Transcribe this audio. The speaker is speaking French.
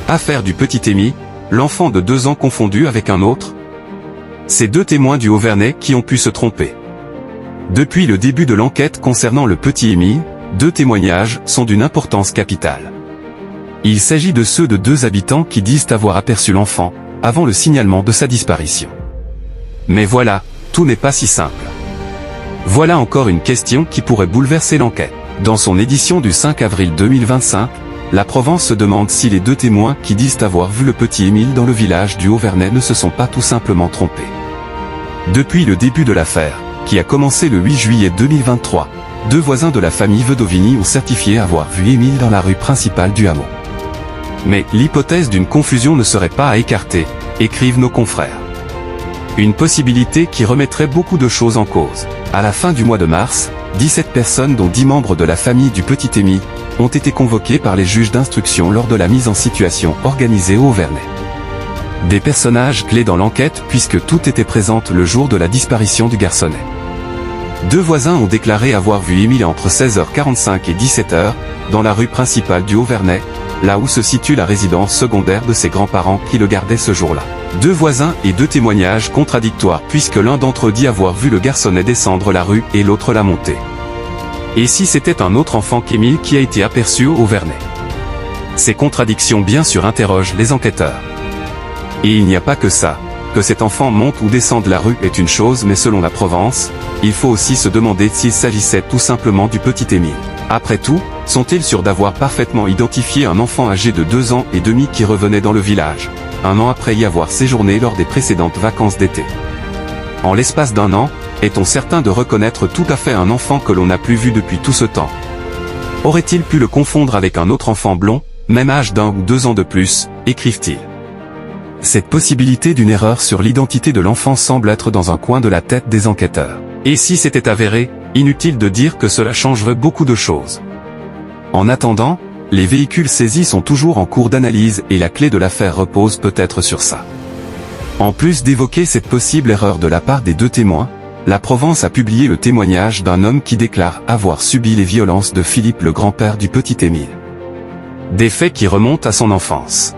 Affaire du petit Émy, l'enfant de 2 ans confondu avec un autre. Ces 2 témoins du Haut-Vernay qui ont pu se tromper. Depuis le début de l'enquête concernant le petit Émy, 2 témoignages sont d'une importance capitale. Il s'agit de ceux de 2 habitants qui disent avoir aperçu l'enfant, avant le signalement de sa disparition. Mais voilà, tout n'est pas si simple. Voilà encore une question qui pourrait bouleverser l'enquête. Dans son édition du 5 avril 2025, la Provence se demande si les 2 témoins qui disent avoir vu le petit Émile dans le village du Haut-Vernay ne se sont pas tout simplement trompés. Depuis le début de l'affaire, qui a commencé le 8 juillet 2023, 2 voisins de la famille Vedovini ont certifié avoir vu Émile dans la rue principale du hameau. Mais l'hypothèse d'une confusion ne serait pas à écarter, écrivent nos confrères. Une possibilité qui remettrait beaucoup de choses en cause. À la fin du mois de mars, 17 personnes dont 10 membres de la famille du petit Émile ont été convoquées par les juges d'instruction lors de la mise en situation organisée au Haut-Vernay. Des personnages clés dans l'enquête puisque tout était présent le jour de la disparition du garçonnet. 2 voisins ont déclaré avoir vu Émile entre 16h45 et 17h, dans la rue principale du Haut-Vernay, là où se situe la résidence secondaire de ses grands-parents qui le gardaient ce jour-là. 2 voisins et 2 témoignages contradictoires puisque l'un d'entre eux dit avoir vu le garçonnet descendre la rue et l'autre la monter. Et si c'était un autre enfant qu'Émile qui a été aperçu au Haut-Vernay? Ces contradictions bien sûr interrogent les enquêteurs. Et il n'y a pas que ça. Que cet enfant monte ou descende la rue est une chose, mais selon la Provence, il faut aussi se demander s'il s'agissait tout simplement du petit Émile. Après tout, sont-ils sûrs d'avoir parfaitement identifié un enfant âgé de 2 ans et demi qui revenait dans le village, 1 an après y avoir séjourné lors des précédentes vacances d'été? En l'espace d'1 an, est-on certain de reconnaître tout à fait un enfant que l'on n'a plus vu depuis tout ce temps? Aurait-il pu le confondre avec un autre enfant blond, même âge d'1 ou 2 ans de plus, écrivent-ils? Cette possibilité d'une erreur sur l'identité de l'enfant semble être dans un coin de la tête des enquêteurs. Et si c'était avéré, inutile de dire que cela changerait beaucoup de choses. En attendant, les véhicules saisis sont toujours en cours d'analyse et la clé de l'affaire repose peut-être sur ça. En plus d'évoquer cette possible erreur de la part des 2 témoins, la Provence a publié le témoignage d'un homme qui déclare avoir subi les violences de Philippe, le grand-père du petit Émile. Des faits qui remontent à son enfance.